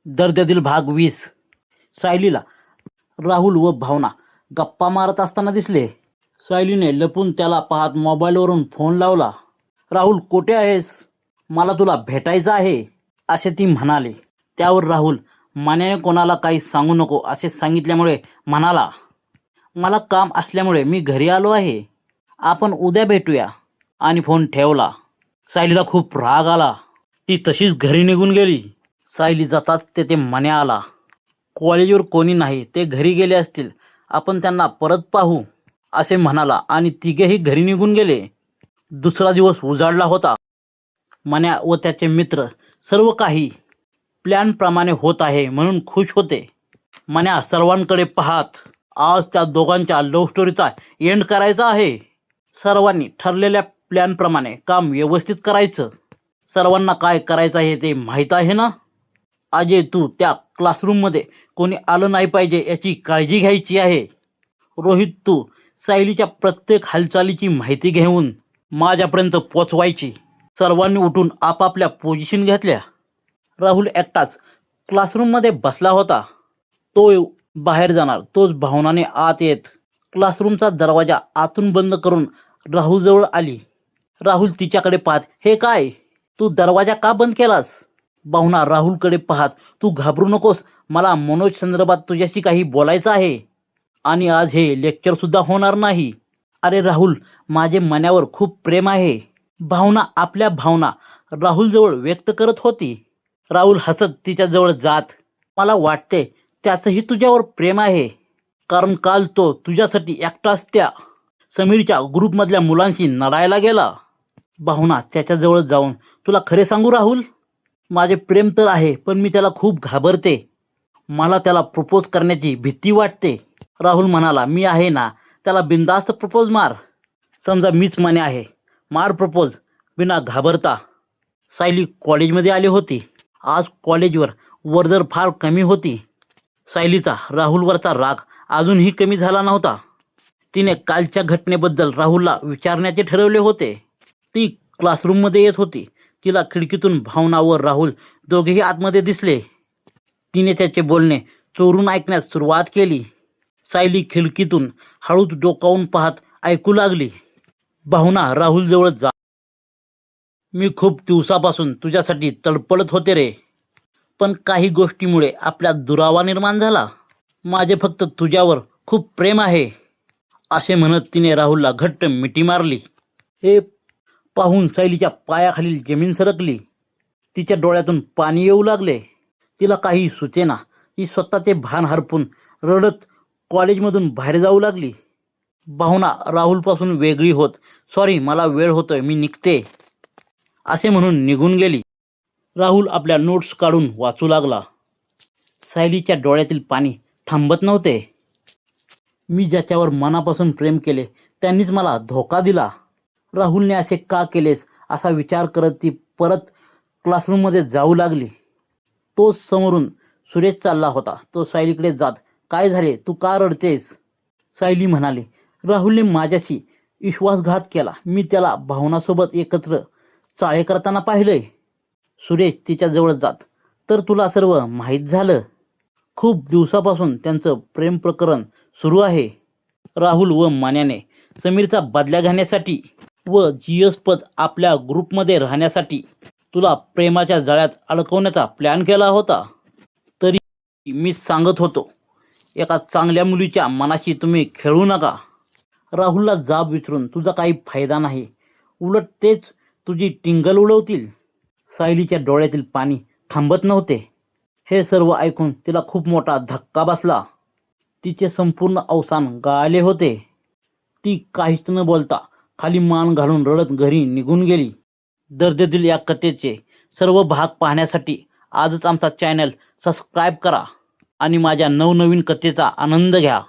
दर्द्यातील भाग 20। सायलीला राहुल व भावना गप्पा मारत असताना दिसले। सायलीने लपून त्याला पाहत मोबाईलवरून फोन लावला। राहुल, कुठे आहेस? मला तुला भेटायचं आहे, असे ती म्हणाली। त्यावर राहुल मान्याने कोणाला काही सांगू नको असे सांगितल्यामुळे म्हणाला, मला काम असल्यामुळे मी घरी आलो आहे, आपण उद्या भेटूया, आणि फोन ठेवला। सायलीला खूप राग आला। ती तशीच घरी निघून गेली। सायली जातात तेथे मान्या आला। कॉलेजवर कोणी नाही, ते घरी गेले असतील, आपण त्यांना परत पाहू, असे म्हणाला आणि तिघेही घरी निघून गेले। दुसरा दिवस उजाडला होता। मान्या व त्याचे मित्र सर्व काही प्लॅनप्रमाणे होत आहे म्हणून खुश होते। मान्या सर्वांकडे पाहत, आज त्या दोघांच्या लव्ह स्टोरीचा एंड करायचा आहे। सर्वांनी ठरलेल्या प्लॅनप्रमाणे काम व्यवस्थित करायचं। सर्वांना काय करायचं आहे ते माहीत आहे ना? अजय, तू त्या क्लासरूममध्ये कोणी आलं नाही पाहिजे याची काळजी घ्यायची आहे। रोहित, तू सायलीच्या प्रत्येक हालचालीची माहिती घेऊन माझ्यापर्यंत पोचवायची। सर्वांनी उठून आपापल्या पोझिशन घेतल्या। राहुल एकटाच क्लासरूममध्ये बसला होता। तो बाहेर जाणार तोच भावनाने आत येत क्लासरूमचा दरवाजा आतून बंद करून राहुलजवळ आली। राहुल तिच्याकडे पाहत, हे काय, तू दरवाजा का बंद केलास? भावना राहुलकडे पाहत, तू घाबरू नकोस, मला मनोज संदर्भात तुझ्याशी काही बोलायचं आहे, आणि आज हे लेक्चर सुद्धा होणार नाही। अरे राहुल, माझे मनावर खूप प्रेम आहे। भावना आपल्या भावना राहुलजवळ व्यक्त करत होती। राहुल हसत तिच्याजवळ जात, मला वाटते त्याचंही तुझ्यावर प्रेम आहे, कारण काल तो तुझ्यासाठी एकटाच त्या समीरच्या ग्रुपमधल्या मुलांशी लढायला गेला। भावना त्याच्याजवळ जाऊन, तुला खरे सांगू राहुल, माझे प्रेम तर आहे, पण मी त्याला खूप घाबरते। मला त्याला प्रपोज करण्याची भीती वाटते। राहुल म्हणाला, मी आहे ना, त्याला बिनधास्त प्रपोज मार। समजा मीच मान्य आहे, मार प्रपोज बिना घाबरता। सायली कॉलेजमध्ये आली होती। आज कॉलेजवर वर्दळ फार कमी होती। सायलीचा राहुलवरचा राग अजूनही कमी झाला नव्हता। तिने कालच्या घटनेबद्दल राहुलला विचारण्याचे ठरवले होते। ती क्लासरूममध्ये येत होती। तिला खिडकीतून भावना व राहुल दोघेही आतमध्ये दिसले। तिने त्याचे बोलणे चोरून ऐकण्यास सुरुवात केली। सायली खिडकीतून हळूच डोकावून पाहत ऐकू लागली, भावना राहुलजवळ जा, मी खूप दिवसापासून तुझ्यासाठी तडपडत होते रे, पण काही गोष्टीमुळे आपल्यात दुरावा निर्माण झाला। माझे फक्त तुझ्यावर खूप प्रेम आहे, असे म्हणत तिने राहुलला घट्ट मिठी मारली। हे पाहून सायलीच्या पायाखालील जमीन सरकली। तिच्या डोळ्यातून पाणी येऊ लागले। तिला काही सुचेना। ती स्वतःचे भान हरपून रडत कॉलेजमधून बाहेर जाऊ लागली। भावना राहुलपासून वेगळी होत, सॉरी, मला वेळ होतोय, मी निघते, असे म्हणून निघून गेली। राहुल आपल्या नोट्स काढून वाचू लागला। सायलीच्या डोळ्यातील पाणी थांबत नव्हते। मी ज्याच्यावर मनापासून प्रेम केले त्यांनीच मला धोका दिला। राहुलने असे का केलेस असा विचार करत ती परत क्लासरूममध्ये जाऊ लागली। तो समोरून सुरेश चालला होता। तो सायलीकडे जात, काय झाले, तू का रडतेस? सायली म्हणाली, राहुलने माझ्याशी विश्वासघात केला, मी त्याला भावनासोबत एकत्र चाळे करताना पाहिलंय। सुरेश तिच्याजवळ जात, तर तुला सर्व माहीत झालं? खूप दिवसापासून त्यांचं प्रेम प्रकरण सुरू आहे। राहुल व मान्याने समीरचा बदला घेण्यासाठी व जीएस पद आपल्या ग्रुपमध्ये राहण्यासाठी तुला प्रेमाच्या जाळ्यात अडकवण्याचा प्लॅन केला होता। तरी मी सांगत होतो, एका चांगल्या मुलीच्या मनाशी तुम्ही खेळू नका। राहुलला जाब विचारून तुझा काही फायदा नाही, उलट तेच तुझी टिंगल उडवतील। सायलीच्या डोळ्यातील पाणी थांबत नव्हते। हे सर्व ऐकून तिला खूप मोठा धक्का बसला। तिचे संपूर्ण अवसान गळाले होते। ती काहीच न बोलता खाली मान घालून रडत घरी निघून गेली। दर्देदिल या कथेचे सर्व भाग पाहण्यासाठी आजच आमचा चॅनल सबस्क्राईब करा आणि माझ्या नवनवीन कथेचा आनंद घ्या।